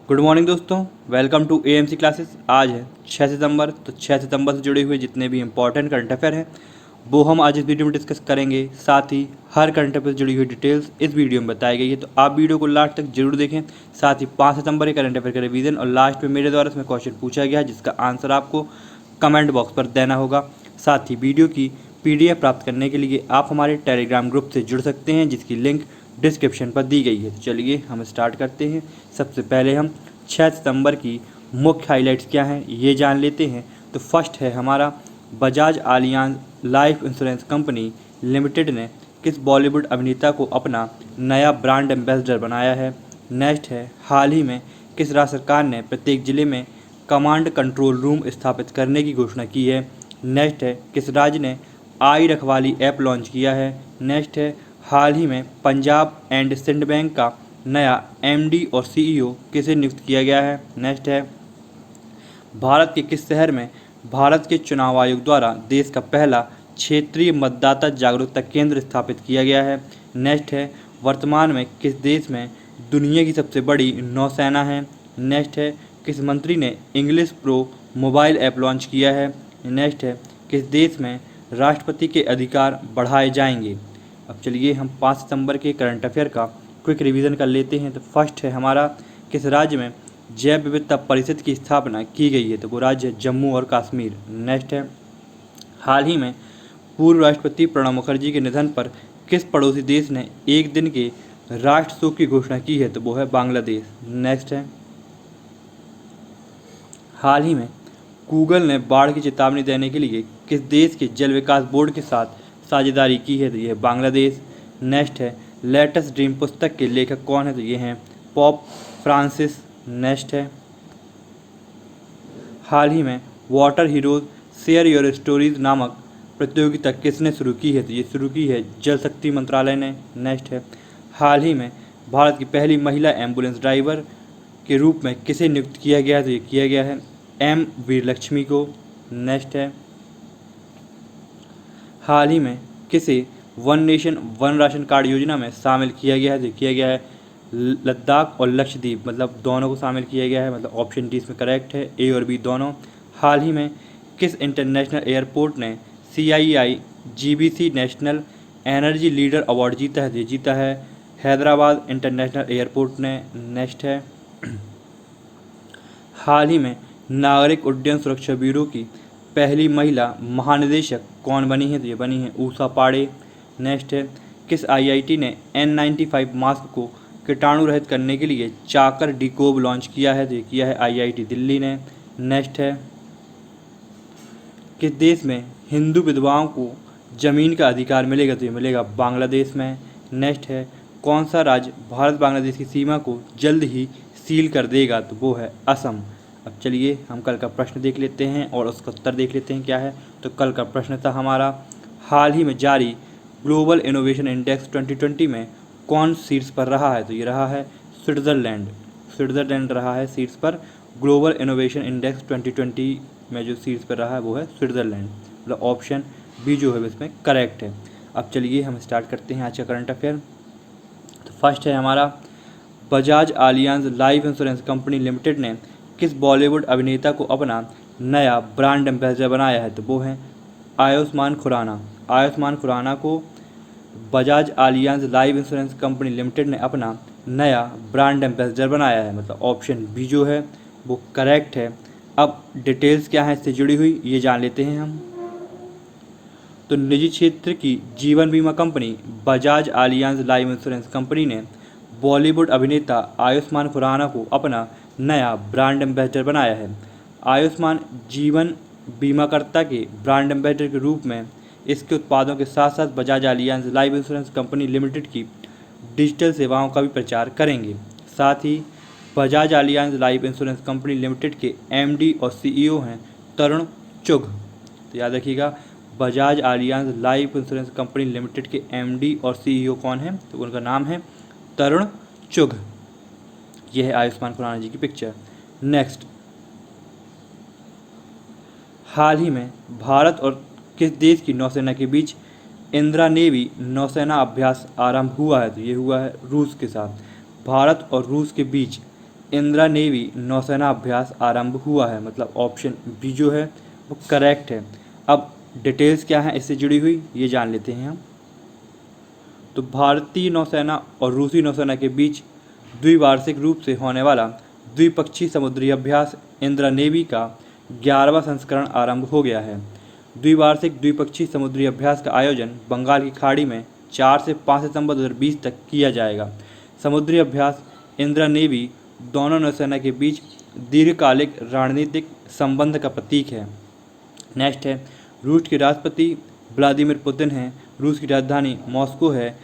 Good morning दोस्तों, welcome to AMC classes. आज है 6 सितंबर। तो 6 सितंबर से जुड़े हुए जितने भी इंपॉर्टेंट करंट अफेयर हैं वो हम आज इस वीडियो में डिस्कस करेंगे। साथ ही हर करंट अफेयर से जुड़ी हुई डिटेल्स इस वीडियो में बताई गई है, तो आप वीडियो को लास्ट तक जरूर देखें। साथ ही 5 सितंबर के करंट अफेयर का रिवीजन और लास्ट में मेरे द्वारा इसमें क्वेश्चन पूछा गया है जिसका आंसर आपको कमेंट बॉक्स पर देना होगा। साथ ही वीडियो की PDF प्राप्त करने के लिए आप हमारे टेलीग्राम ग्रुप से जुड़ सकते हैं जिसकी लिंक डिस्क्रिप्शन पर दी गई है। तो चलिए हम स्टार्ट करते हैं। सबसे पहले हम 6 सितंबर की मुख्य हाइलाइट्स क्या हैं ये जान लेते हैं। तो फर्स्ट है हमारा, Bajaj Allianz life insurance company limited ने किस बॉलीवुड अभिनेता को अपना नया ब्रांड एम्बेसडर बनाया है। नेक्स्ट है, हाल ही में किस राज्य सरकार ने प्रत्येक जिले में कमांड कंट्रोल रूम स्थापित करने की घोषणा की है। नेक्स्ट है, किस राज्य ने आई रखवाली ऐप लॉन्च किया है। नेक्स्ट है, हाल ही में पंजाब एंड सिंध बैंक का नया MD और CEO किसे नियुक्त किया गया है। नेक्स्ट है, भारत के किस शहर में भारत के चुनाव आयोग द्वारा देश का पहला क्षेत्रीय मतदाता जागरूकता केंद्र स्थापित किया गया है। नेक्स्ट है, वर्तमान में किस देश में दुनिया की सबसे बड़ी नौसेना है। नेक्स्ट है, किस मंत्री ने English pro mobile app launch किया है। नेक्स्ट है, किस देश में राष्ट्रपति के अधिकार बढ़ाए जाएंगे। अब चलिए हम 5 सितंबर के करंट अफेयर का क्विक रिवीजन कर लेते हैं। तो फर्स्ट है हमारा, किस राज्य में जैव विविधता परिषद की स्थापना की गई है। तो वो राज्य है जम्मू और कश्मीर। नेक्स्ट है, हाल ही में पूर्व राष्ट्रपति प्रणब मुखर्जी के निधन पर किस पड़ोसी देश ने एक दिन के राष्ट्र शोक की घोषणा की है। तो वो है बांग्लादेश। नेक्स्ट है, हाल ही में गूगल ने बाढ़ की चेतावनी देने के लिए किस देश के जल विकास बोर्ड के साथ साझेदारी की है। तो ये है बांग्लादेश। नेक्स्ट है, लेटेस्ट ड्रीम पुस्तक के लेखक कौन है। तो ये हैं पॉप फ्रांसिस। नेक्स्ट है, हाल ही में water heroes share your stories नामक प्रतियोगिता किसने शुरू की है। तो ये शुरू की है जल शक्ति मंत्रालय ने। नेक्स्ट है, हाल ही में भारत की पहली महिला एम्बुलेंस ड्राइवर के रूप में किसे नियुक्त किया गया है। तो ये किया गया है M वीरलक्ष्मी को। नेक्स्ट है, हाल ही में किसे one nation one ration card योजना में शामिल किया गया है। तो किया गया है लद्दाख और लक्षद्वीप, मतलब दोनों को शामिल किया गया है। मतलब ऑप्शन डी इसमें करेक्ट है, A और B दोनों। हाल ही में किस इंटरनेशनल एयरपोर्ट ने CII GBC national energy leader award जीता है। तो ये जीता है हैदराबाद इंटरनेशनल एयरपोर्ट ने। नेक्स्ट है, हाल ही में नागरिक उड्डयन सुरक्षा ब्यूरो की पहली महिला महानिदेशक कौन बनी है। तो ये बनी है ऊषा पाड़े। नेक्स्ट है, किस IIT ने N95 मास्क को कीटाणु रहित करने के लिए चाकर डिकोब लॉन्च किया है। तो ये किया है IIT दिल्ली ने। नेक्स्ट है, किस देश में हिंदू विधवाओं को जमीन का अधिकार मिलेगा। तो ये मिलेगा बांग्लादेश में। नेक्स्ट है, कौन सा राज्य भारत बांग्लादेश की सीमा को जल्द ही सील कर देगा। तो वो है असम। अब चलिए हम कल का प्रश्न देख लेते हैं और उसका उत्तर देख लेते हैं क्या है। तो कल का प्रश्न था हमारा, हाल ही में जारी ग्लोबल इनोवेशन इंडेक्स 2020 में कौन शीर्ष पर रहा है। तो ये रहा है स्विट्ज़रलैंड। स्विट्ज़रलैंड रहा है शीर्ष पर। ग्लोबल इनोवेशन इंडेक्स 2020 में जो शीर्ष पर रहा है वो है स्विट्ज़रलैंड। मतलब ऑप्शन B जो है इसमें करेक्ट है। अब चलिए हम स्टार्ट करते हैं आज का करंट अफेयर। तो फर्स्ट है हमारा, Bajaj Allianz life insurance company limited ने किस बॉलीवुड अभिनेता को अपना नया ब्रांड एम्बेसडर बनाया है। तो वो है आयुष्मान खुराना। आयुष्मान खुराना को Bajaj Allianz life insurance company limited ने अपना नया ब्रांड एम्बेसडर बनाया है। मतलब ऑप्शन B जो है वो करेक्ट है। अब डिटेल्स क्या है इससे जुड़ी हुई ये जान लेते हैं हम। तो निजी क्षेत्र की जीवन बीमा company Bajaj Allianz life insurance company ने बॉलीवुड अभिनेता आयुष्मान खुराना को अपना नया ब्रांड एम्बेसडर बनाया है। आयुष्मान जीवन बीमाकर्ता के ब्रांड एम्बेसडर के रूप में इसके उत्पादों के साथ साथ Bajaj Allianz life insurance company limited की डिजिटल सेवाओं का भी प्रचार करेंगे। साथ ही Bajaj Allianz life insurance company limited के MD और CEO हैं तरुण चुघ। तो याद रखिएगा, Bajaj Allianz life insurance company limited के MD और CEO कौन है। तो उनका नाम है तरुण चुघ। यह है आयुष्मान खुराना जी की पिक्चर। नेक्स्ट, हाल ही में भारत और किस देश की नौसेना के बीच इंदिरा नेवी नौसेना अभ्यास आरंभ हुआ है। तो ये हुआ है रूस के साथ। भारत और रूस के बीच इंदिरा नेवी नौसेना अभ्यास आरंभ हुआ है? मतलब ऑप्शन बी जो है वो करेक्ट है। अब डिटेल्स क्या है इससे जुड़ी हुई ये जान लेते हैं हम। तो भारतीय नौसेना और रूसी नौसेना के बीच द्विवार्षिक रूप से होने वाला द्विपक्षीय समुद्री अभ्यास इंदिरा नेवी का 11वां संस्करण आरंभ हो गया है। द्विपक्षीय समुद्री अभ्यास का आयोजन बंगाल की खाड़ी में 4 से 5 सितंबर 2020 तक किया जाएगा। समुद्री अभ्यास इंदिरा नेवी दोनों नौसेना के बीच दीर्घकालिक रणनीतिक संबंध का प्रतीक है। नेक्स्ट है, रूस के राष्ट्रपति व्लादिमीर पुतिन हैं, रूस की राजधानी मॉस्को है,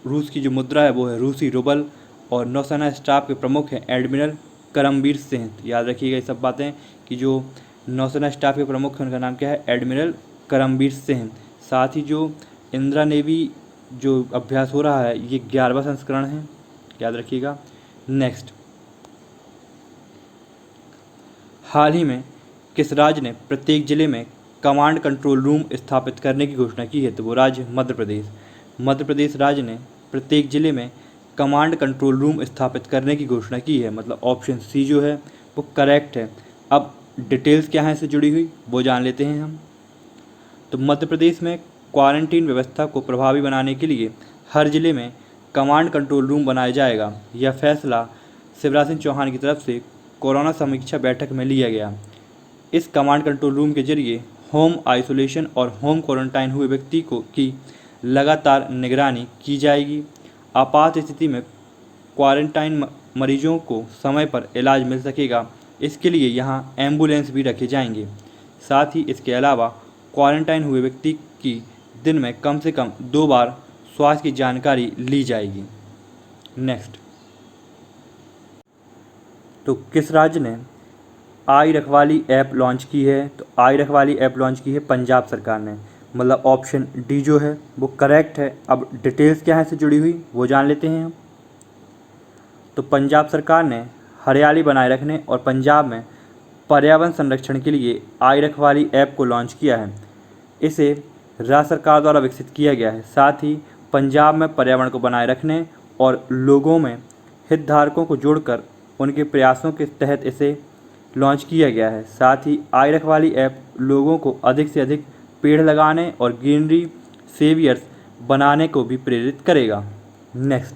रूस की जो मुद्रा है वो है रूसी रूबल, और नौसेना स्टाफ के प्रमुख हैं एडमिरल करमबीर सिंह। याद रखिएगा ये सब बातें कि जो नौसेना स्टाफ के प्रमुख हैं उनका नाम क्या है, एडमिरल करमबीर सिंह। साथ ही जो इंदिरा नेवी जो अभ्यास हो रहा है ये 11वां संस्करण है, याद रखिएगा। नेक्स्ट, हाल ही में किस राज्य ने प्रत्येक जिले में कमांड कंट्रोल रूम स्थापित करने की घोषणा की है? तो वो राज्य मध्य प्रदेश। मध्य प्रदेश राज्य ने प्रत्येक जिले में कमांड कंट्रोल रूम स्थापित करने की घोषणा की है। मतलब ऑप्शन सी जो है वो करेक्ट है। अब डिटेल्स क्या है इससे जुड़ी हुई वो जान लेते हैं हम। तो मध्य प्रदेश में क्वारंटीन व्यवस्था को प्रभावी बनाने के लिए हर जिले में कमांड कंट्रोल रूम बनाया जाएगा। यह फैसला शिवराज सिंह चौहान की तरफ से कोरोना समीक्षा बैठक में लिया गया। इस कमांड कंट्रोल रूम के जरिए होम आइसोलेशन और होम क्वारंटाइन हुए व्यक्ति की लगातार निगरानी की जाएगी। आपात स्थिति में क्वारंटाइन मरीजों को समय पर इलाज मिल सकेगा। इसके लिए यहाँ एम्बुलेंस भी रखे जाएंगे। साथ ही इसके अलावा क्वारंटाइन हुए व्यक्ति की दिन में कम से कम 2 बार स्वास्थ्य की जानकारी ली जाएगी। नेक्स्ट, तो किस राज्य ने आई रखवाली ऐप लॉन्च की है? तो आई रखवाली ऐप लॉन्च की है पंजाब सरकार ने। मतलब ऑप्शन डी जो है वो करेक्ट है। अब डिटेल्स क्या है इससे जुड़ी हुई वो जान लेते हैं हम। तो पंजाब सरकार ने हरियाली बनाए रखने और पंजाब में पर्यावरण संरक्षण के लिए आई रखवाली ऐप को लॉन्च किया है। इसे राज्य सरकार द्वारा विकसित किया गया है। साथ ही पंजाब में पर्यावरण को बनाए रखने और लोगों में हितधारकों को जोड़कर उनके प्रयासों के तहत इसे लॉन्च किया गया है। साथ ही आई रखवाली ऐप लोगों को अधिक से अधिक पेड़ लगाने और ग्रीनरी सेवियर्स बनाने को भी प्रेरित करेगा। नेक्स्ट,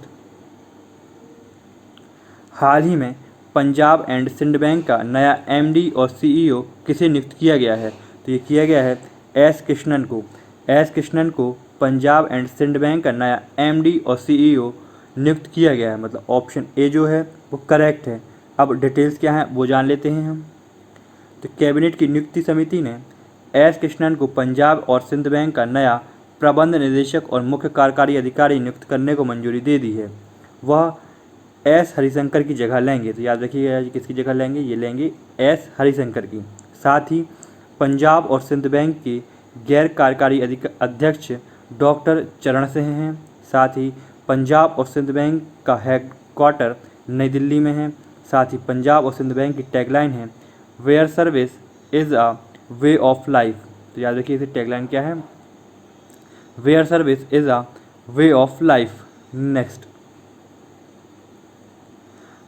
हाल ही में पंजाब एंड सिंध बैंक का नया एमडी और सीईओ किसे नियुक्त किया गया है? तो ये किया गया है एस कृष्णन को। एस कृष्णन को पंजाब एंड सिंध बैंक का नया एमडी और सीईओ नियुक्त किया गया है। मतलब ऑप्शन ए जो है वो करेक्ट है। अब डिटेल्स क्या है वो जान लेते हैं हम। तो कैबिनेट की नियुक्ति समिति ने एस कृष्णन को पंजाब और सिंध बैंक का नया प्रबंध निदेशक और मुख्य कार्यकारी अधिकारी नियुक्त करने को मंजूरी दे दी है। वह एस हरिशंकर की जगह लेंगे। तो याद रखिएगा किसकी जगह लेंगे, ये लेंगे एस हरिशंकर की। साथ ही पंजाब और सिंध बैंक के गैर कार्यकारी अध्यक्ष डॉक्टर चरण सिंह हैं। साथ ही पंजाब और सिंध बैंक का हेडक्वार्टर नई दिल्ली में है। साथ ही पंजाब और सिंध बैंक की टैगलाइन है where service is a way of life. तो याद रखिए इसे टैगलाइन क्या है, where service is a way of life. Next,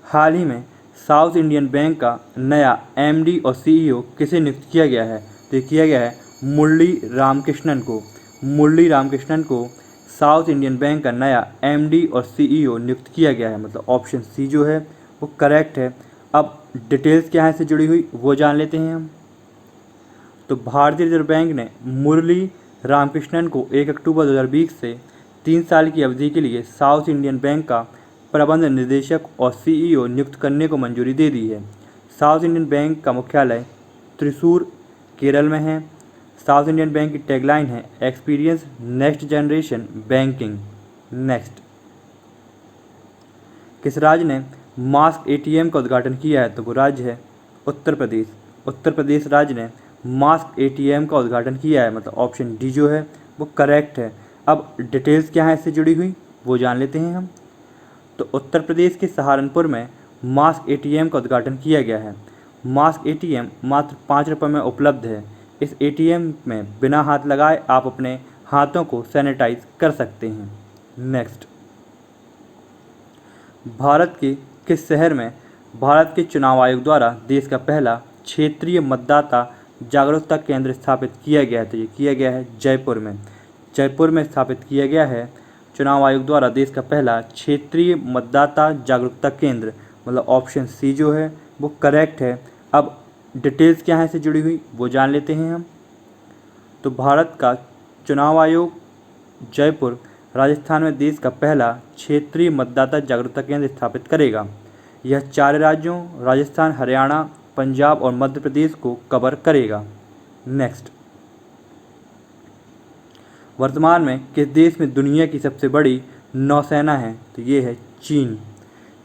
हाल ही में साउथ इंडियन बैंक का नया एमडी और सीईओ किसे नियुक्त किया गया है? तो ये किया गया है मुरली रामकृष्णन को। मुरली रामकृष्णन को साउथ इंडियन बैंक का नया एमडी और सीईओ नियुक्त किया गया है। मतलब ऑप्शन सी जो है वो करेक्ट है। अब डिटेल्स क्या है इससे जुड़ी हुई वो जान लेते हैं हम। तो भारतीय रिजर्व बैंक ने मुरली रामकृष्णन को 1 अक्टूबर 2020 से 3 साल की अवधि के लिए साउथ इंडियन बैंक का प्रबंध निदेशक और सीईओ नियुक्त करने को मंजूरी दे दी है। साउथ इंडियन बैंक का मुख्यालय त्रिशूर, केरल में है। साउथ इंडियन बैंक की टैगलाइन है experience next generation banking. Next, किस राज्य ने मास्क एटीएम का उद्घाटन किया है? तो वो राज्य है उत्तर प्रदेश। उत्तर प्रदेश राज्य ने मास्क एटीएम का उद्घाटन किया है। मतलब ऑप्शन डी जो है वो करेक्ट है। अब डिटेल्स क्या है इससे जुड़ी हुई वो जान लेते हैं हम। तो उत्तर प्रदेश के सहारनपुर में मास्क एटीएम का उद्घाटन किया गया है। मास्क एटीएम मात्र 5 रुपये में उपलब्ध है। इस एटीएम में बिना हाथ लगाए आप अपने हाथों को सैनिटाइज कर सकते हैं। नेक्स्ट, भारत के किस शहर में भारत के चुनाव आयोग द्वारा देश का पहला क्षेत्रीय मतदाता जागरूकता केंद्र स्थापित किया गया है। तो ये किया गया है जयपुर में। जयपुर में स्थापित किया गया है चुनाव आयोग द्वारा देश का पहला क्षेत्रीय मतदाता जागरूकता केंद्र, मतलब ऑप्शन सी जो है वो करेक्ट है। अब डिटेल्स क्या है इससे जुड़ी हुई वो जान लेते हैं हम। तो भारत का चुनाव आयोग जयपुर राजस्थान में देश का पहला क्षेत्रीय मतदाता जागरूकता केंद्र स्थापित करेगा। यह 4 राज्यों राजस्थान, हरियाणा, पंजाब और मध्य प्रदेश को कवर करेगा। नेक्स्ट, वर्तमान में किस देश में दुनिया की सबसे बड़ी नौसेना है? तो ये है चीन।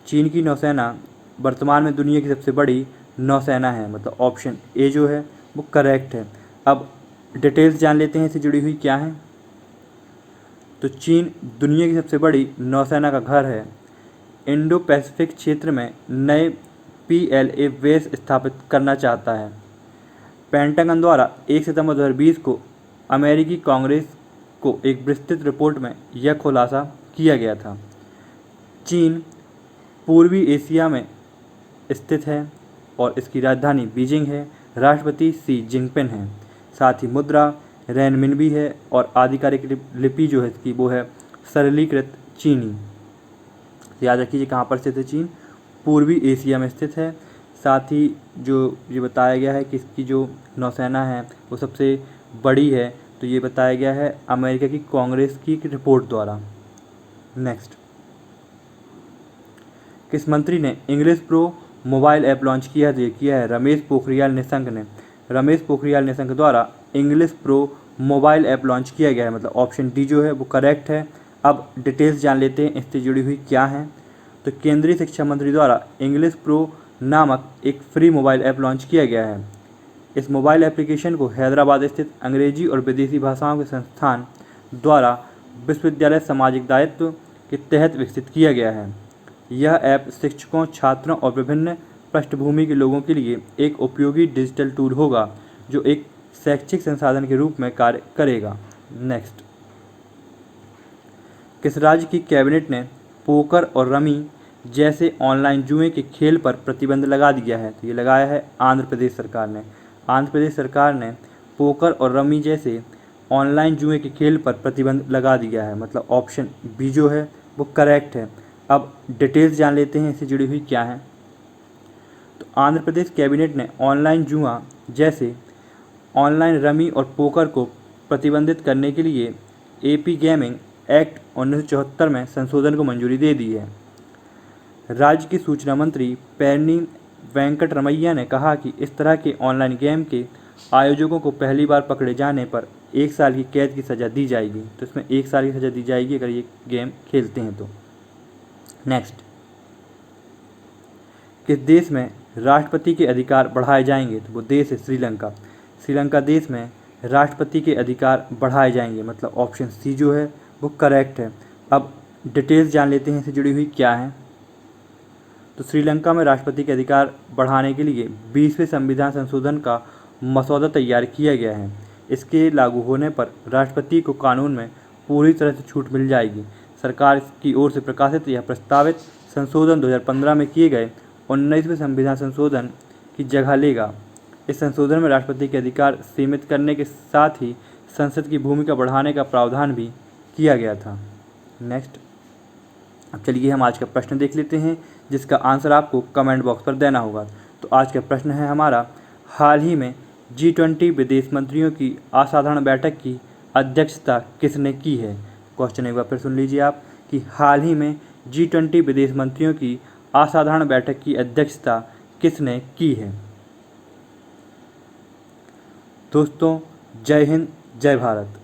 चीन की नौसेना वर्तमान में दुनिया की सबसे बड़ी नौसेना है, मतलब ऑप्शन ए जो है वो करेक्ट है। अब डिटेल्स जान लेते हैं इससे जुड़ी हुई क्या है। तो चीन दुनिया की सबसे बड़ी नौसेना का घर है। इंडो पैसिफिक क्षेत्र में नए PLA बेस स्थापित करना चाहता है। पेंटागन द्वारा 1 सितंबर 2020 को अमेरिकी कांग्रेस को एक विस्तृत रिपोर्ट में यह खुलासा किया गया था। चीन पूर्वी एशिया में स्थित है और इसकी राजधानी बीजिंग है। राष्ट्रपति शी जिनपिंग है। साथ ही मुद्रा रेनमिनबी है और आधिकारिक लिपि जो है इसकी वो है सरलीकृत चीनी। याद रखिए कहाँ पर स्थित है चीन? पूर्वी एशिया में स्थित है। साथ ही जो ये बताया गया है कि इसकी जो नौसेना है वो सबसे बड़ी है, तो ये बताया गया है अमेरिका की कांग्रेस की रिपोर्ट द्वारा। नेक्स्ट, किस मंत्री ने English pro mobile app launch किया? तो ये किया है रमेश पोखरियाल निशंक ने। रमेश पोखरियाल निशंक द्वारा English pro mobile app launch किया गया है, मतलब ऑप्शन डी जो है वो करेक्ट है। अब डिटेल्स जान लेते हैं इससे जुड़ी हुई क्या है। तो केंद्रीय शिक्षा मंत्री द्वारा इंग्लिश प्रो नामक एक फ्री मोबाइल ऐप लॉन्च किया गया है। इस मोबाइल एप्लीकेशन को हैदराबाद स्थित अंग्रेजी और विदेशी भाषाओं के संस्थान द्वारा विश्वविद्यालय सामाजिक दायित्व के तहत विकसित किया गया है। यह ऐप शिक्षकों, छात्रों और विभिन्न पृष्ठभूमि के लोगों के लिए एक उपयोगी डिजिटल टूल होगा जो एक शैक्षिक संसाधन के रूप में कार्य करेगा। नेक्स्ट, किस राज्य की कैबिनेट ने पोकर और रमी जैसे ऑनलाइन जुए के खेल पर प्रतिबंध लगा दिया है? तो ये लगाया है आंध्र प्रदेश सरकार ने। आंध्र प्रदेश सरकार ने पोकर और रमी जैसे ऑनलाइन जुए के खेल पर प्रतिबंध लगा दिया है, मतलब ऑप्शन बी जो है वो करेक्ट है। अब डिटेल्स जान लेते हैं इससे जुड़ी हुई क्या है। तो आंध्र प्रदेश कैबिनेट ने ऑनलाइन जुआ जैसे ऑनलाइन रमी और पोकर को प्रतिबंधित करने के लिए AP गेमिंग एक्ट 1974 में संशोधन को मंजूरी दे दी है। राज्य की सूचना मंत्री पेरनी वेंकटरमैया ने कहा कि इस तरह के ऑनलाइन गेम के आयोजकों को पहली बार पकड़े जाने पर 1 साल की कैद की सज़ा दी जाएगी। तो इसमें 1 साल की सज़ा दी जाएगी अगर ये गेम खेलते हैं तो। नेक्स्ट, किस देश में राष्ट्रपति के अधिकार बढ़ाए जाएंगे? तो वो देश है श्रीलंका। श्रीलंका देश में राष्ट्रपति के अधिकार बढ़ाए जाएंगे, मतलब ऑप्शन सी जो है वो करेक्ट है। अब डिटेल्स जान लेते हैं इससे जुड़ी हुई क्या है। तो श्रीलंका में राष्ट्रपति के अधिकार बढ़ाने के लिए 20वें संविधान संशोधन का मसौदा तैयार किया गया है। इसके लागू होने पर राष्ट्रपति को कानून में पूरी तरह से छूट मिल जाएगी। सरकार की ओर से प्रकाशित यह प्रस्तावित संशोधन 2015 में किए गए 19वें संविधान संशोधन की जगह लेगा। इस संशोधन में राष्ट्रपति के अधिकार सीमित करने के साथ ही संसद की भूमिका बढ़ाने का प्रावधान भी किया गया था। नेक्स्ट, अब चलिए हम आज का प्रश्न देख लेते हैं जिसका आंसर आपको कमेंट बॉक्स पर देना होगा। तो आज का प्रश्न है हमारा, हाल ही में G20 विदेश मंत्रियों की असाधारण बैठक की अध्यक्षता किसने की है? क्वेश्चन एक बार फिर सुन लीजिए आप कि हाल ही में G20 विदेश मंत्रियों की असाधारण बैठक की अध्यक्षता किसने की है? दोस्तों, जय हिंद, जय भारत।